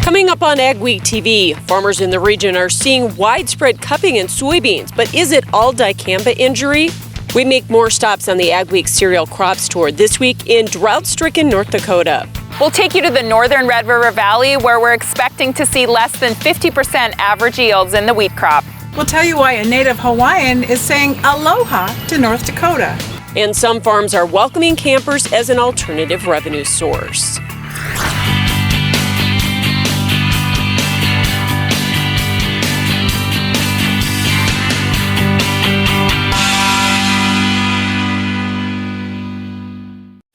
Coming up on Agweek TV, farmers in the region are seeing widespread cupping in soybeans, but is it all dicamba injury? We make more stops on the Agweek cereal crops tour this week in drought-stricken North Dakota. We'll take you to the northern Red River Valley, where we're expecting to see less than 50% average yields in the wheat crop. We'll tell you why a native Hawaiian is saying aloha to North Dakota. And some farms are welcoming campers as an alternative revenue source.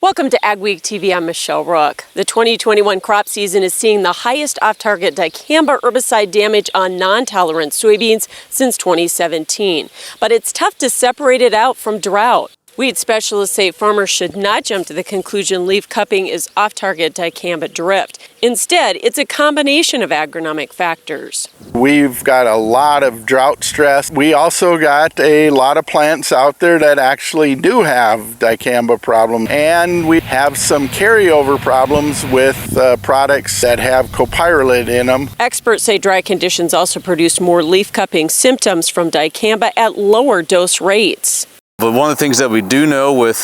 Welcome to Agweek TV. I'm Michelle Rook. The 2021 crop season is seeing the highest off-target dicamba herbicide damage on non-tolerant soybeans since 2017. But it's tough to separate it out from drought. Weed specialists say farmers should not jump to the conclusion leaf cupping is off-target dicamba drift. Instead, it's a combination of agronomic factors. We've got a lot of drought stress. We also got a lot of plants out there that actually do have dicamba problem, and we have some carryover problems with products that have copyrolate in them. Experts say dry conditions also produce more leaf cupping symptoms from dicamba at lower dose rates. But one of the things that we do know with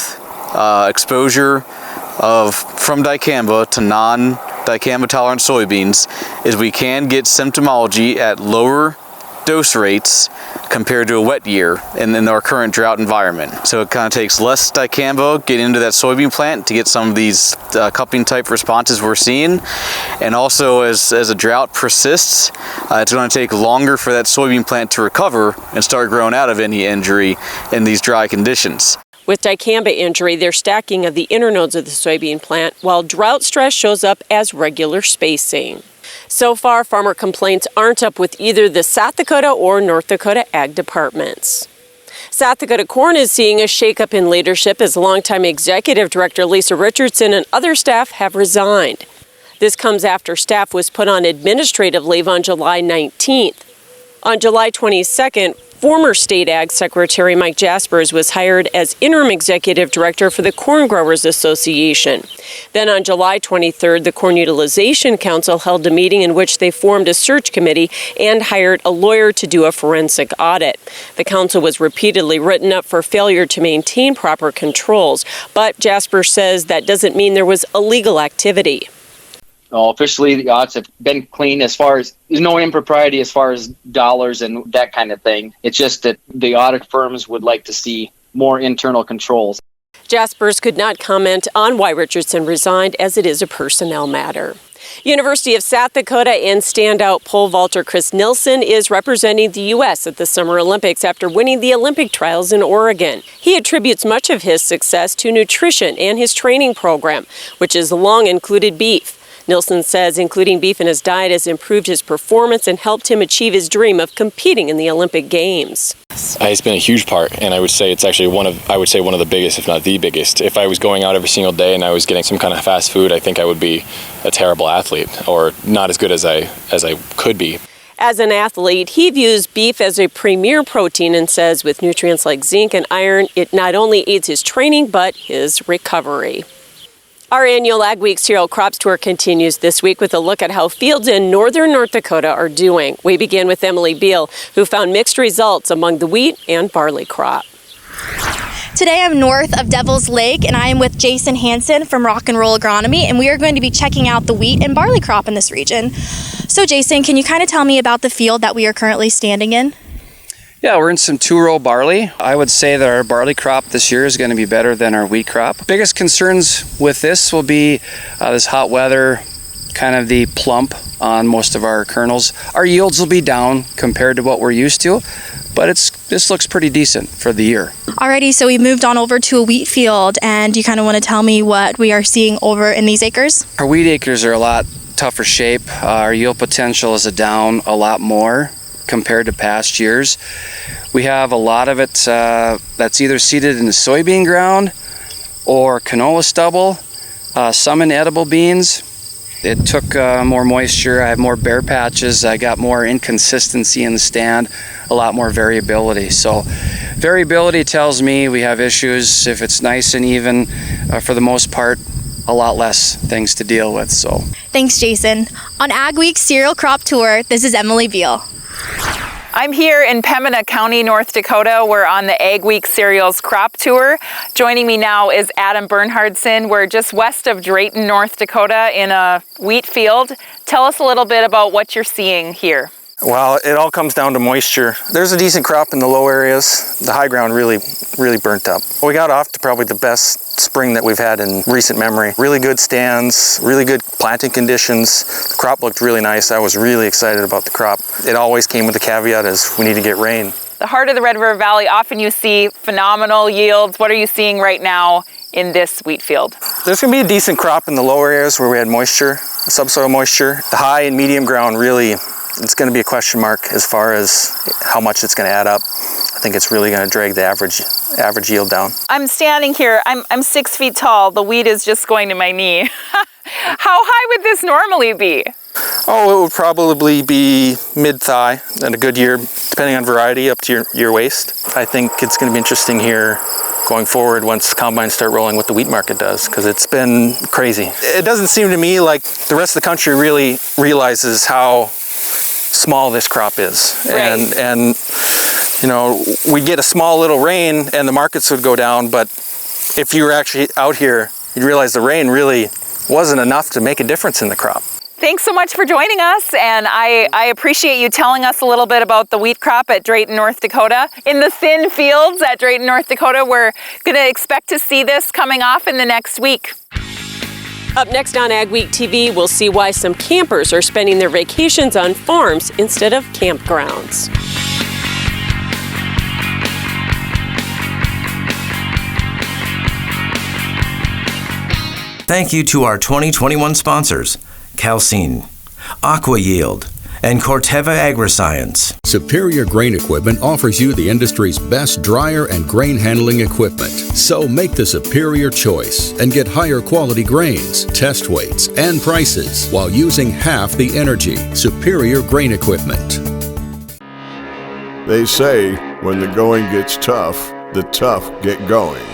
exposure from dicamba to non-dicamba tolerant soybeans is we can get symptomology at lower dose rates compared to a wet year in our current drought environment. So it kind of takes less dicamba get into that soybean plant to get some of these cupping type responses we're seeing. And also as a drought persists, it's going to take longer for that soybean plant to recover and start growing out of any injury in these dry conditions. With dicamba injury, there's stacking of the inner nodes of the soybean plant, while drought stress shows up as regular spacing. So far, farmer complaints aren't up with either the South Dakota or North Dakota ag departments. South Dakota corn is seeing a shakeup in leadership as longtime executive director Lisa Richardson and other staff have resigned. This comes after staff was put on administrative leave on July 19th. On July 22nd, former State Ag Secretary Mike Jaspers was hired as interim executive director for the Corn Growers Association. Then on July 23rd, the Corn Utilization Council held a meeting in which they formed a search committee and hired a lawyer to do a forensic audit. The council was repeatedly written up for failure to maintain proper controls, but Jaspers says that doesn't mean there was illegal activity. Officially, the audits have been clean as far as there's no impropriety as far as dollars and that kind of thing. It's just that the audit firms would like to see more internal controls. Jaspers could not comment on why Richardson resigned, as it is a personnel matter. University of South Dakota and standout pole vaulter Chris Nilson is representing the U.S. at the Summer Olympics after winning the Olympic trials in Oregon. He attributes much of his success to nutrition and his training program, which has long included beef. Nilson says including beef in his diet has improved his performance and helped him achieve his dream of competing in the Olympic Games. It's been a huge part, and I would say it's actually one of the biggest, if not the biggest. If I was going out every single day and I was getting some kind of fast food, I think I would be a terrible athlete or not as good as I could be. As an athlete, he views beef as a premier protein and says with nutrients like zinc and iron, it not only aids his training, but his recovery. Our annual Agweek Cereal Crops Tour continues this week with a look at how fields in northern North Dakota are doing. We begin with Emily Beal, who found mixed results among the wheat and barley crop. Today I'm north of Devil's Lake and I am with Jason Hansen from Rock and Roll Agronomy, and we are going to be checking out the wheat and barley crop in this region. So Jason, can you kind of tell me about the field that we are currently standing in? Yeah, we're in some two-row barley. I would say that our barley crop this year is going to be better than our wheat crop. Biggest concerns with this will be this hot weather, kind of the plump on most of our kernels. Our yields will be down compared to what we're used to, but this looks pretty decent for the year. Alrighty, so we moved on over to a wheat field, and you kind of want to tell me what we are seeing over in these acres? Our wheat acres are a lot tougher shape. Our yield potential is down a lot more compared to past years. We have a lot of it that's either seeded in the soybean ground or canola stubble, some in edible beans. It took more moisture. I have more bare patches. I got more inconsistency in the stand, a lot more variability. So variability tells me we have issues. If it's nice and even, for the most part, a lot less things to deal with. So Thanks, Jason. On Agweek's Cereal Crop Tour, this is Emily Beal. I'm here in Pembina County, North Dakota. We're on the Agweek Cereals Crop Tour. Joining me now is Adam Bernhardson. We're just west of Drayton, North Dakota in a wheat field. Tell us a little bit about what you're seeing here. Well, it all comes down to moisture. There's a decent crop in the low areas. The high ground really burnt up. We got off to probably the best spring that we've had in recent memory. Really good stands, really good planting conditions. The crop looked really nice. I was really excited about the crop. It always came with the caveat as we need to get rain. The heart of the Red River Valley, often you see phenomenal yields. What are you seeing right now in this wheat field? There's going to be a decent crop in the low areas where we had moisture, subsoil moisture. The high and medium ground really, it's going to be a question mark as far as how much it's going to add up. I think it's really going to drag the average yield down. I'm standing here, I'm 6 feet tall. The wheat is just going to my knee. How high would this normally be? Oh, it would probably be mid-thigh and a good year, depending on variety, up to your waist. I think it's going to be interesting here going forward once combines start rolling what the wheat market does, because it's been crazy. It doesn't seem to me like the rest of the country really realizes how small this crop is. Right. And you know, we'd get a small little rain and the markets would go down, but if you were actually out here, you'd realize the rain really wasn't enough to make a difference in the crop. Thanks so much for joining us, and I appreciate you telling us a little bit about the wheat crop at Drayton, North Dakota. In the thin fields at Drayton, North Dakota, we're going to expect to see this coming off in the next week. Up next on Agweek TV, we'll see why some campers are spending their vacations on farms instead of campgrounds. Thank you to our 2021 sponsors, Calcine, AquaYield, and Corteva Agriscience. Superior Grain Equipment offers you the industry's best dryer and grain handling equipment. So make the superior choice and get higher quality grains, test weights, and prices while using half the energy. Superior Grain Equipment. They say when the going gets tough, the tough get going.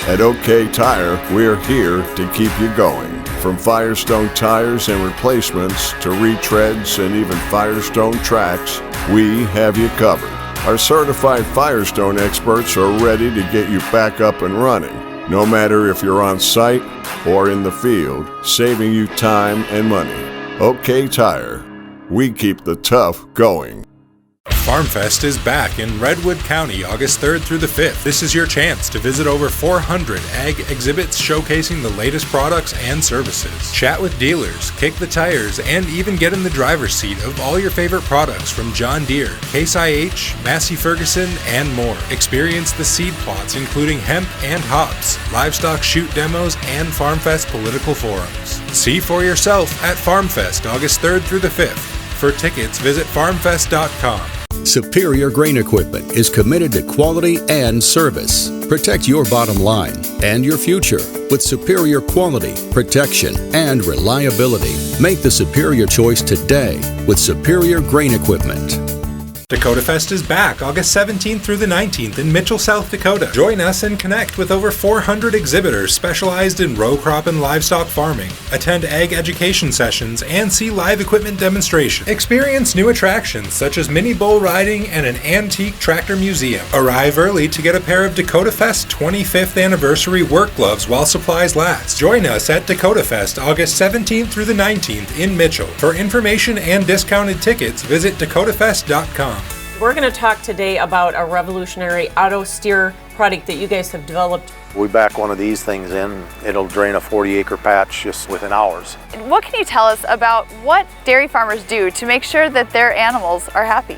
At OK Tire, we're here to keep you going. From Firestone tires and replacements to retreads and even Firestone tracks, we have you covered. Our certified Firestone experts are ready to get you back up and running, no matter if you're on site or in the field, saving you time and money. OK Tire, we keep the tough going. FarmFest is back in Redwood County, August 3rd through the 5th. This is your chance to visit over 400 ag exhibits showcasing the latest products and services. Chat with dealers, kick the tires, and even get in the driver's seat of all your favorite products from John Deere, Case IH, Massey Ferguson, and more. Experience the seed plots including hemp and hops, livestock shoot demos, and FarmFest political forums. See for yourself at FarmFest, August 3rd through the 5th. For tickets, visit farmfest.com. Superior Grain Equipment is committed to quality and service. Protect your bottom line and your future with superior quality, protection, and reliability. Make the superior choice today with Superior Grain Equipment. Dakota Fest is back August 17th through the 19th in Mitchell, South Dakota. Join us and connect with over 400 exhibitors specialized in row crop and livestock farming. Attend ag education sessions and see live equipment demonstrations. Experience new attractions such as mini bull riding and an antique tractor museum. Arrive early to get a pair of Dakota Fest 25th anniversary work gloves while supplies last. Join us at Dakota Fest August 17th through the 19th in Mitchell. For information and discounted tickets, visit dakotafest.com. We're going to talk today about a revolutionary auto steer product that you guys have developed. We back one of these things in, it'll drain a 40-acre patch just within hours. What can you tell us about what dairy farmers do to make sure that their animals are happy?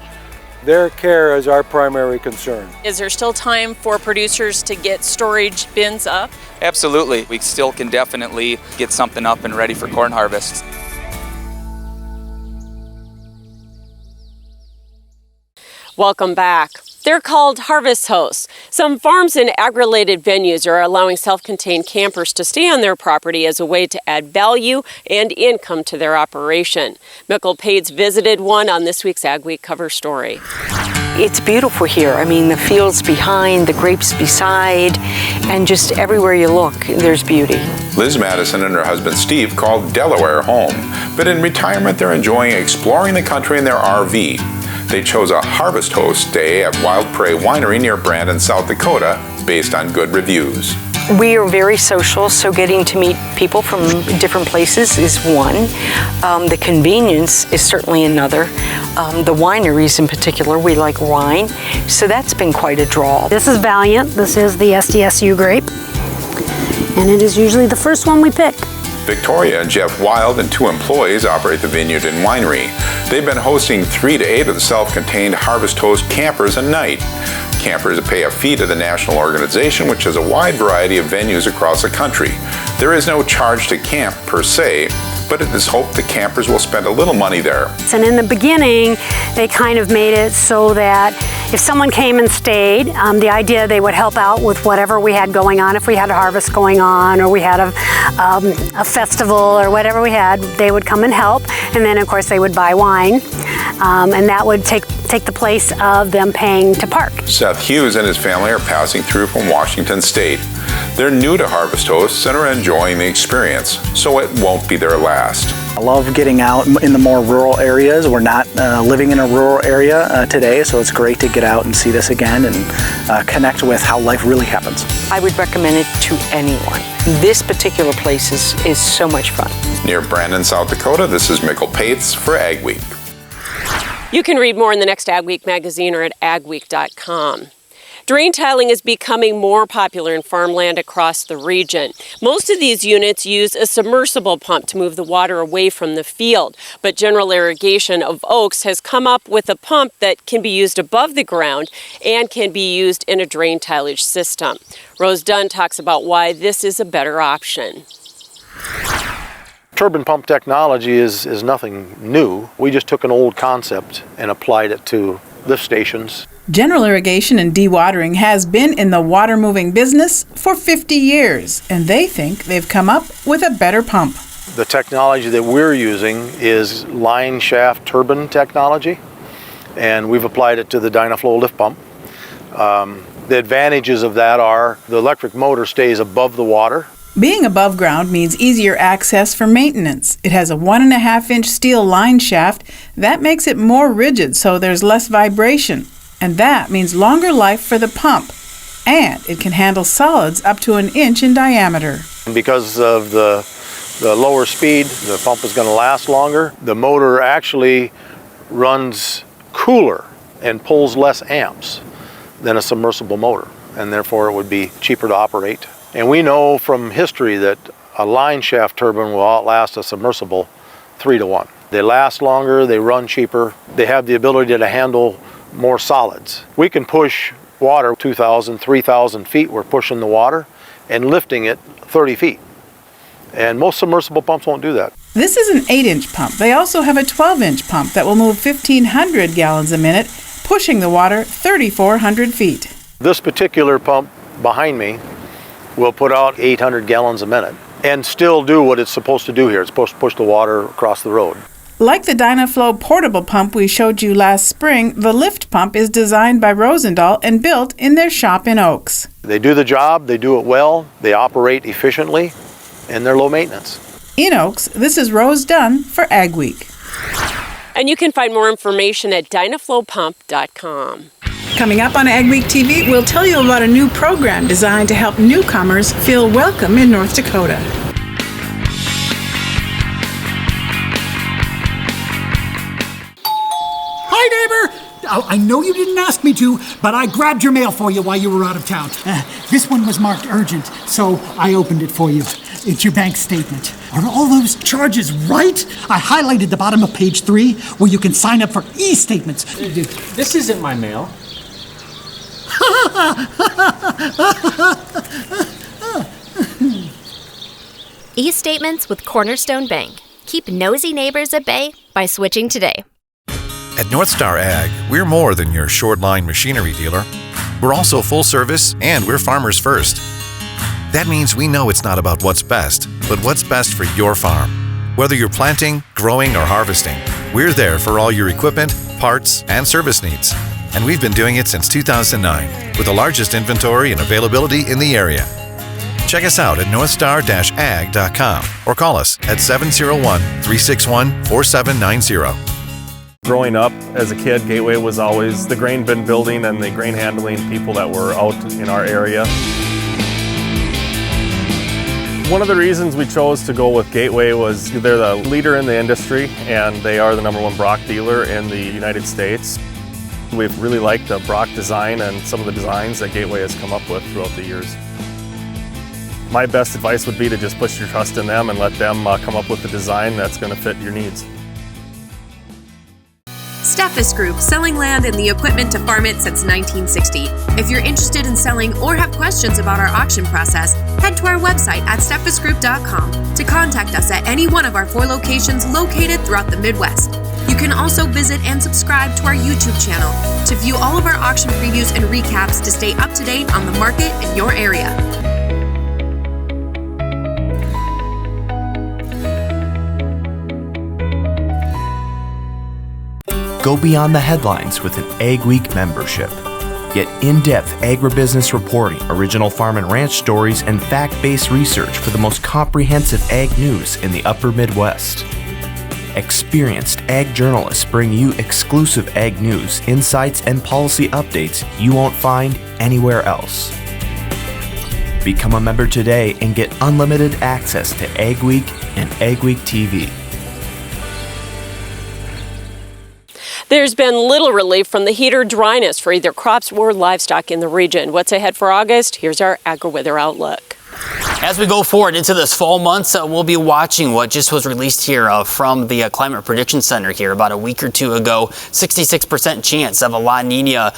Their care is our primary concern. Is there still time for producers to get storage bins up? Absolutely. We still can definitely get something up and ready for corn harvest. Welcome back. They're called harvest hosts. Some farms and ag-related venues are allowing self-contained campers to stay on their property as a way to add value and income to their operation. Mikkel Pates visited one on this week's Agweek cover story. It's beautiful here. I mean, the fields behind, the grapes beside, and just everywhere you look, there's beauty. Liz Madison and her husband Steve called Delaware home, but in retirement they're enjoying exploring the country in their RV. They chose a harvest host day at Wild Prairie Winery near Brandon, South Dakota, based on good reviews. We are very social, so getting to meet people from different places is one. The convenience is certainly another. The wineries in particular, we like wine, so that's been quite a draw. This is Valiant. This is the SDSU grape, and it is usually the first one we pick. Victoria and Jeff Wild and 2 employees operate the vineyard and winery. They've been hosting 3 to 8 of the self-contained Harvest Host campers a night. Campers pay a fee to the national organization, which has a wide variety of venues across the country. There is no charge to camp per se, but it is hoped the campers will spend a little money there. And in the beginning, they kind of made it so that if someone came and stayed, the idea they would help out with whatever we had going on. If we had a harvest going on, or we had a festival, or whatever we had, they would come and help. And then, of course, they would buy wine, and that would take the place of them paying to park. Seth Hughes and his family are passing through from Washington State. They're new to Harvest Hosts and are enjoying the experience, so it won't be their last. I love getting out in the more rural areas. We're not living in a rural area today, so it's great to get out and see this again and connect with how life really happens. I would recommend it to anyone. This particular place is so much fun. Near Brandon, South Dakota, this is Mikkel Pates for Agweek. You can read more in the next Agweek magazine or at agweek.com. Drain tiling is becoming more popular in farmland across the region. Most of these units use a submersible pump to move the water away from the field, but General Irrigation of Oaks has come up with a pump that can be used above the ground and can be used in a drain tillage system. Rose Dunn talks about why this is a better option. Turbine pump technology is nothing new. We just took an old concept and applied it to lift stations. General Irrigation and Dewatering has been in the water-moving business for 50 years, and they think they've come up with a better pump. The technology that we're using is line shaft turbine technology, and we've applied it to the Dynaflow lift pump. The advantages of that are the electric motor stays above the water. Being above ground means easier access for maintenance. It has a 1.5-inch steel line shaft that makes it more rigid, so there's less vibration. And that means longer life for the pump. And it can handle solids up to 1 inch in diameter. Because of the lower speed, the pump is going to last longer. The motor actually runs cooler and pulls less amps than a submersible motor, and therefore it would be cheaper to operate. And we know from history that a line shaft turbine will outlast a submersible 3 to 1. They last longer, they run cheaper, they have the ability to handle more solids. We can push water 2,000, 3,000 feet, we're pushing the water and lifting it 30 feet. And most submersible pumps won't do that. This is an 8-inch pump. They also have a 12-inch pump that will move 1,500 gallons a minute, pushing the water 3,400 feet. This particular pump behind me will put out 800 gallons a minute and still do what it's supposed to do here. It's supposed to push the water across the road. Like the Dynaflow portable pump we showed you last spring, the lift pump is designed by Rosendahl and built in their shop in Oaks. They do the job, they do it well, they operate efficiently, and they're low maintenance. In Oaks, this is Rose Dunn for Agweek. And you can find more information at dynaflowpump.com. Coming up on Agweek TV, we'll tell you about a new program designed to help newcomers feel welcome in North Dakota. Hi, neighbor! I know you didn't ask me to, but I grabbed your mail for you while you were out of town. This one was marked urgent, so I opened it for you. It's your bank statement. Are all those charges right? I highlighted the bottom of page 3 where you can sign up for e-statements. This isn't my mail. E-statements with Cornerstone Bank. Keep nosy neighbors at bay by switching today. At North Star Ag, we're more than your short-line machinery dealer. We're also full service, and we're farmers first. That means we know it's not about what's best, but what's best for your farm. Whether you're planting, growing, or harvesting, we're there for all your equipment, parts, and service needs. And we've been doing it since 2009, with the largest inventory and availability in the area. Check us out at northstar-ag.com or call us at 701-361-4790. Growing up as a kid, Gateway was always the grain bin building and the grain handling people that were out in our area. One of the reasons we chose to go with Gateway was they're the leader in the industry and they are the #1 Brock dealer in the United States. We've really liked the Brock design and some of the designs that Gateway has come up with throughout the years. My best advice would be to just put your trust in them and let them come up with the design that's going to fit your needs. Steffes Group, selling land and the equipment to farm it since 1960. If you're interested in selling or have questions about our auction process, head to our website at steffesgroup.com to contact us at any one of our 4 locations located throughout the Midwest. You can also visit and subscribe to our YouTube channel to view all of our auction previews and recaps to stay up to date on the market in your area. Go beyond the headlines with an Agweek membership. Get in-depth agribusiness reporting, original farm and ranch stories, and fact-based research for the most comprehensive ag news in the upper Midwest. Experienced ag journalists bring you exclusive ag news, insights, and policy updates you won't find anywhere else. Become a member today and get unlimited access to Agweek and AgweekTV. There's been little relief from the heat or dryness for either crops or livestock in the region. What's ahead for August? Here's our Agri-Weather Outlook. As we go forward into this fall months, we'll be watching what just was released here from the Climate Prediction Center here about a week or two ago. 66% chance of a La Nina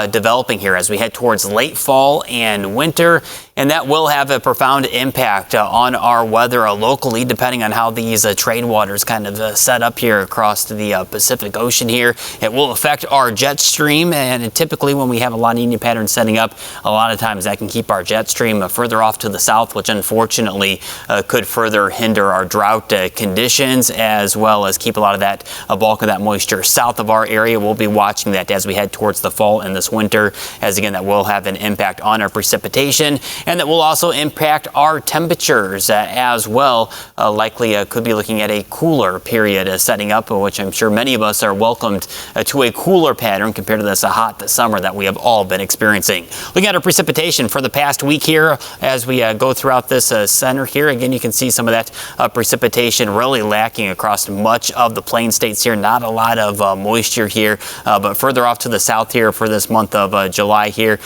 developing here as we head towards late fall and winter. And that will have a profound impact on our weather locally, depending on how these trade waters kind of set up here across the Pacific Ocean here. It will affect our jet stream, and typically when we have a La Nina pattern setting up, a lot of times that can keep our jet stream further off to the south, which unfortunately could further hinder our drought conditions, as well as keep a lot of that bulk of that moisture south of our area. We'll be watching that as we head towards the fall and this winter, as again that will have an impact on our precipitation. And that will also impact our temperatures as well. Likely could be looking at a cooler period setting up, which I'm sure many of us are welcomed to a cooler pattern compared to this hot summer that we have all been experiencing. Looking at our precipitation for the past week here as we go throughout this center here. Again, you can see some of that precipitation really lacking across much of the plain states here. Not a lot of moisture here, but further off to the south here for this month of July here,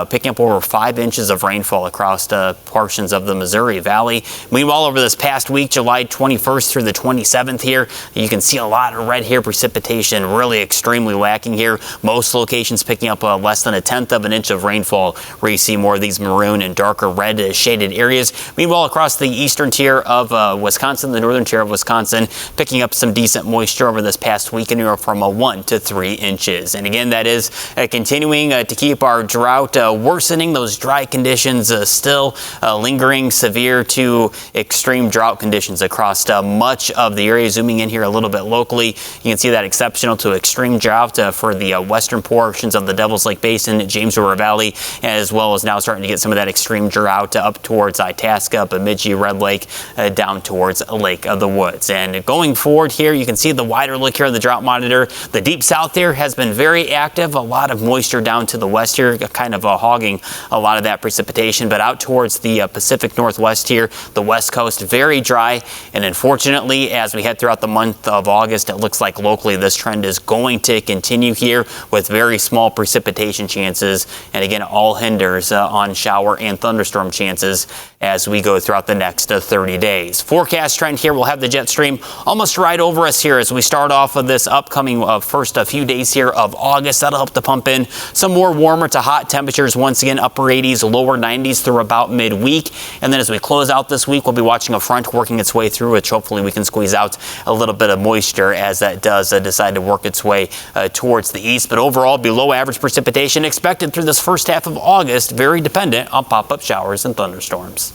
picking up over 5 inches of rainfall across portions of the Missouri Valley. Meanwhile, over this past week, July 21st through the 27th here, you can see a lot of red here precipitation, really extremely lacking here. Most locations picking up less than 1/10 of an inch of rainfall, where you see more of these maroon and darker red shaded areas. Meanwhile, across the eastern tier of Wisconsin, the northern tier of Wisconsin, picking up some decent moisture over this past week, anywhere from 1 to 3 inches. And again, that is continuing to keep our drought worsening. Those dry conditions still lingering, severe to extreme drought conditions across much of the area. Zooming in here a little bit locally, you can see that exceptional to extreme drought for the western portions of the Devil's Lake Basin, James River Valley, as well as now starting to get some of that extreme drought up towards Itasca, Bemidji, Red Lake, down towards Lake of the Woods. And going forward here, you can see the wider look here of the drought monitor. The deep south there has been very active. A lot of moisture down to the west here, kind of hogging a lot of that precipitation, but out towards the Pacific Northwest here, the west coast, very dry. And unfortunately, as we head throughout the month of August, it looks like locally this trend is going to continue here with very small precipitation chances. And again, all hinders on shower and thunderstorm chances as we go throughout the next 30 days. Forecast trend here, we'll have the jet stream almost right over us here as we start off of this upcoming first few days here of August. That'll help to pump in some more warmer to hot temperatures. Once again, upper 80s, lower 90s through about midweek. And then as we close out this week, we'll be watching a front working its way through, which hopefully we can squeeze out a little bit of moisture as that does decide to work its way towards the east. But overall, below average precipitation expected through this first half of August, very dependent on pop-up showers and thunderstorms.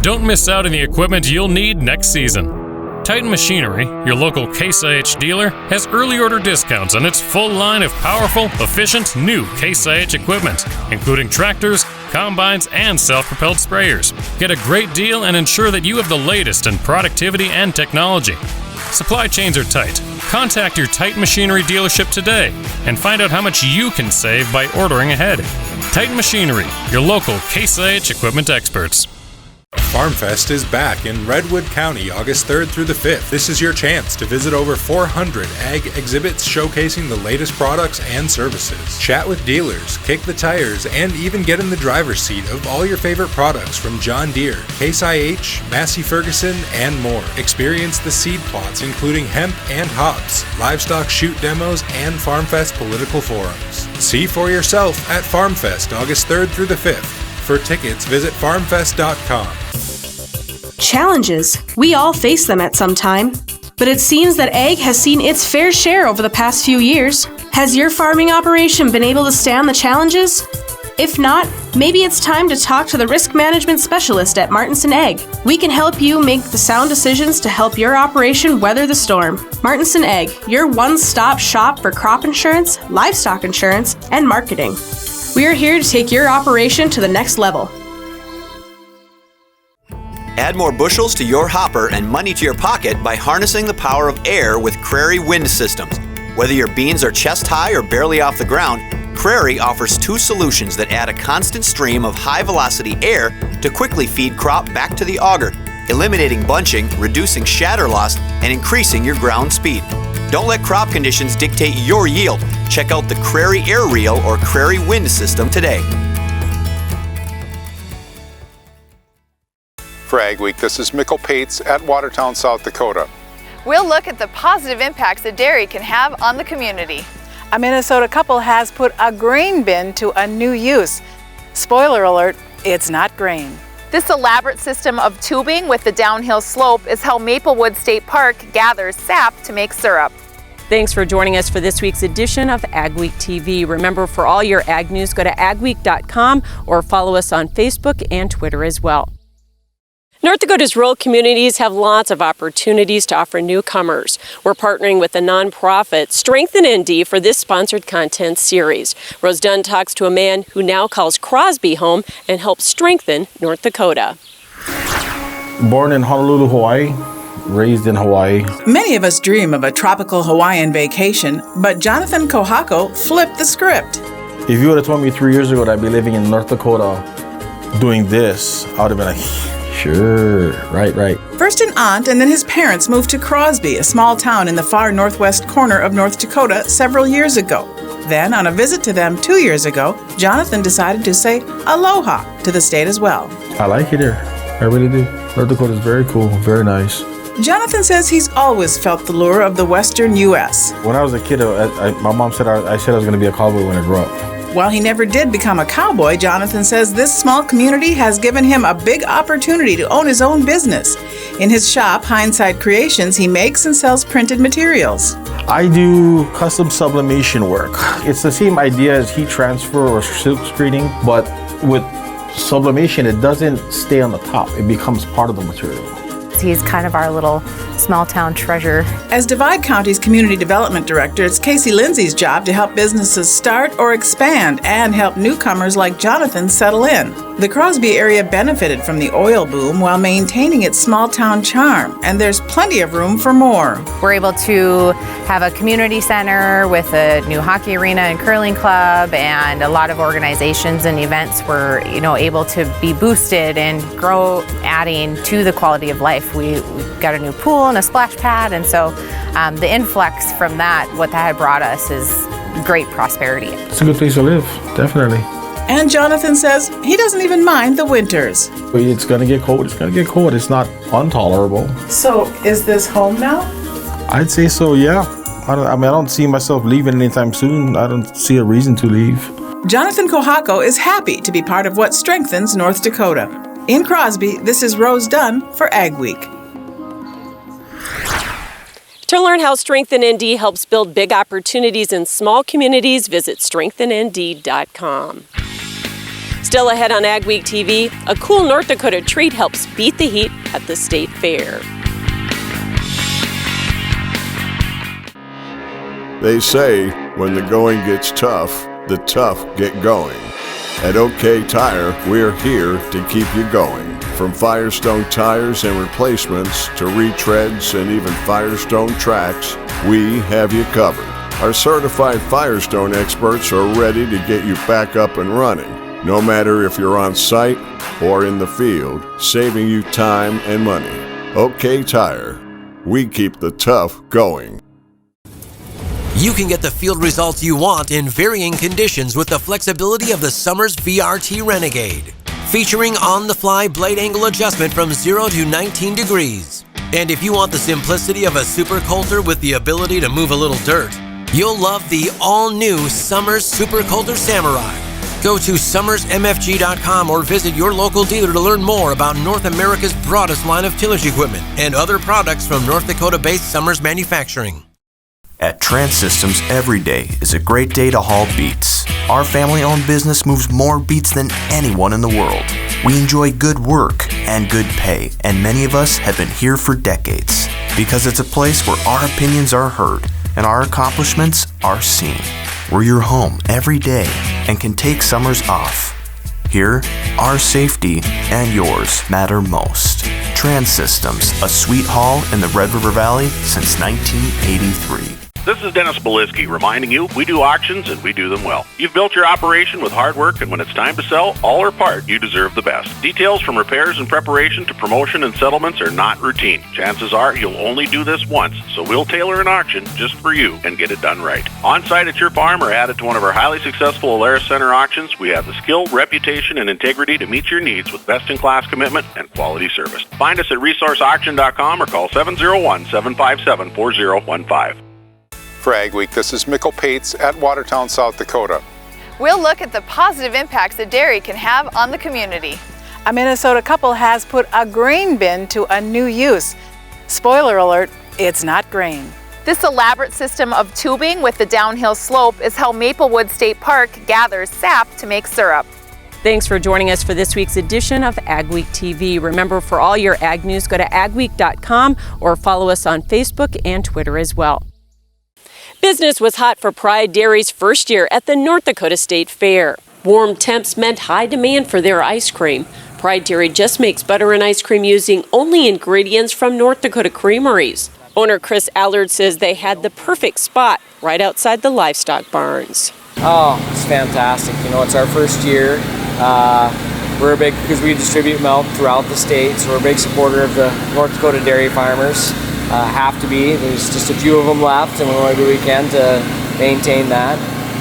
Don't miss out on the equipment you'll need next season. Titan Machinery, your local Case IH dealer, has early order discounts on its full line of powerful, efficient, new Case IH equipment, including tractors, combines, and self-propelled sprayers. Get a great deal and ensure that you have the latest in productivity and technology. Supply chains are tight. Contact your Titan Machinery dealership today and find out how much you can save by ordering ahead. Titan Machinery, your local Case IH equipment experts. FarmFest is back in Redwood County August 3rd through the 5th. This is your chance to visit over 400 ag exhibits showcasing the latest products and services. Chat with dealers, kick the tires, and even get in the driver's seat of all your favorite products from John Deere, Case IH, Massey Ferguson, and more. Experience the seed plots including hemp and hops, livestock shoot demos, and FarmFest political forums. See for yourself at FarmFest August 3rd through the 5th. For tickets, visit farmfest.com. Challenges. We all face them at some time. But it seems that ag has seen its fair share over the past few years. Has your farming operation been able to stand the challenges? If not, maybe it's time to talk to the risk management specialist at Martinson Ag. We can help you make the sound decisions to help your operation weather the storm. Martinson Ag, your one-stop shop for crop insurance, livestock insurance, and marketing. We are here to take your operation to the next level. Add more bushels to your hopper and money to your pocket by harnessing the power of air with Crary Wind Systems. Whether your beans are chest high or barely off the ground, Crary offers two solutions that add a constant stream of high-velocity air to quickly feed crop back to the auger, eliminating bunching, reducing shatter loss, and increasing your ground speed. Don't let crop conditions dictate your yield. Check out the Crary Air Reel or Crary Wind System today. For Agweek, this is Mikkel Pates at Watertown, South Dakota. We'll look at the positive impacts that dairy can have on the community. A Minnesota couple has put a grain bin to a new use. Spoiler alert, it's not grain. This elaborate system of tubing with the downhill slope is how Maplewood State Park gathers sap to make syrup. Thanks for joining us for this week's edition of Agweek TV. Remember, for all your ag news, go to agweek.com or follow us on Facebook and Twitter as well. North Dakota's rural communities have lots of opportunities to offer newcomers. We're partnering with the nonprofit Strengthen ND for this sponsored content series. Rose Dunn talks to a man who now calls Crosby home and helps strengthen North Dakota. Born in Honolulu, Hawaii, raised in Hawaii. Many of us dream of a tropical Hawaiian vacation, but Jonathan Kohako flipped the script. If you would have told me 3 years ago that I'd be living in North Dakota doing this, I would have been like, sure, right. First an aunt and then his parents moved to Crosby, a small town in the far northwest corner of North Dakota, several years ago. Then, on a visit to them 2 years ago, Jonathan decided to say aloha to the state as well. I like it here. I really do. North Dakota is very cool, very nice. Jonathan says he's always felt the lure of the western U.S. When I was a kid, my mom said I was going to be a cowboy when I grew up. While he never did become a cowboy, Jonathan says this small community has given him a big opportunity to own his own business. In his shop, Hindsight Creations, he makes and sells printed materials. I do custom sublimation work. It's the same idea as heat transfer or silk screening, but with sublimation, it doesn't stay on the top. It becomes part of the material. He's kind of our little small town treasure. As Divide County's Community Development Director, it's Casey Lindsay's job to help businesses start or expand and help newcomers like Jonathan settle in. The Crosby area benefited from the oil boom while maintaining its small town charm, and there's plenty of room for more. We're able to have a community center with a new hockey arena and curling club, and a lot of organizations and events were, able to be boosted and grow, adding to the quality of life. We got a new pool and a splash pad, and so the influx from that, what that had brought us is great prosperity. It's a good place to live, definitely. And Jonathan says he doesn't even mind the winters. It's going to get cold. It's going to get cold. It's not intolerable. So, is this home now? I'd say so, yeah. I don't see myself leaving anytime soon. I don't see a reason to leave. Jonathan Kohako is happy to be part of what strengthens North Dakota. In Crosby, this is Rose Dunn for Agweek. To learn how Strengthen ND helps build big opportunities in small communities, visit strengthennd.com. Still ahead on Agweek TV, a cool North Dakota treat helps beat the heat at the state fair. They say when the going gets tough, the tough get going. At OK Tire, we're here to keep you going. From Firestone tires and replacements to retreads and even Firestone tracks, we have you covered. Our certified Firestone experts are ready to get you back up and running, no matter if you're on site or in the field, saving you time and money. OK Tire, we keep the tough going. You can get the field results you want in varying conditions with the flexibility of the Summers VRT Renegade. Featuring on-the-fly blade angle adjustment from 0 to 19 degrees. And if you want the simplicity of a super coulter with the ability to move a little dirt, you'll love the all-new Summers Super Coulter Samurai. Go to summersmfg.com or visit your local dealer to learn more about North America's broadest line of tillage equipment and other products from North Dakota-based Summers Manufacturing. At Trans-Systems, every day is a great day to haul beets. Our family-owned business moves more beets than anyone in the world. We enjoy good work and good pay, and many of us have been here for decades because it's a place where our opinions are heard and our accomplishments are seen. We're your home every day and can take summers off. Here, our safety and yours matter most. Trans-Systems, a sweet haul in the Red River Valley since 1983. This is Dennis Beliski reminding you we do auctions and we do them well. You've built your operation with hard work, and when it's time to sell, all or part, you deserve the best. Details from repairs and preparation to promotion and settlements are not routine. Chances are you'll only do this once, so we'll tailor an auction just for you and get it done right. On-site at your farm or added to one of our highly successful Alaris Center auctions, we have the skill, reputation, and integrity to meet your needs with best-in-class commitment and quality service. Find us at resourceauction.com or call 701-757-4015. For Agweek, this is Mikkel Pates at Watertown, South Dakota. We'll look at the positive impacts that dairy can have on the community. A Minnesota couple has put a grain bin to a new use. Spoiler alert, it's not grain. This elaborate system of tubing with the downhill slope is how Maplewood State Park gathers sap to make syrup. Thanks for joining us for this week's edition of Agweek TV. Remember, for all your ag news, go to agweek.com or follow us on Facebook and Twitter as well. Business was hot for Pride Dairy's first year at the North Dakota State Fair. Warm temps meant high demand for their ice cream. Pride Dairy just makes butter and ice cream using only ingredients from North Dakota creameries. Owner Chris Allard says they had the perfect spot right outside the livestock barns. Oh, it's fantastic. You know, it's our first year. We're big because we distribute milk throughout the state, so we're a big supporter of the North Dakota dairy farmers. Have to be. There's just a few of them left, and we want to do what we can to maintain that.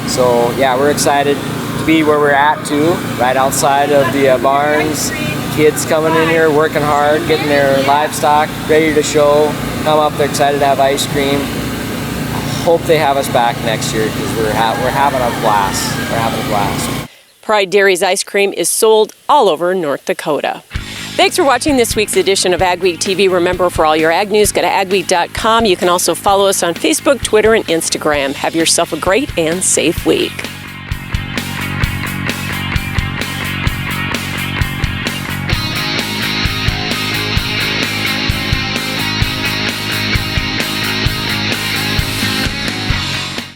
So yeah, we're excited to be where we're at too, right outside of the barns. Kids coming in here, working hard, getting their livestock ready to show. Come up, they're excited to have ice cream. Hope they have us back next year because we're having a blast. We're having a blast. Pride Dairy's ice cream is sold all over North Dakota. Thanks for watching this week's edition of Agweek TV. Remember, for all your ag news, go to agweek.com. You can also follow us on Facebook, Twitter, and Instagram. Have yourself a great and safe week.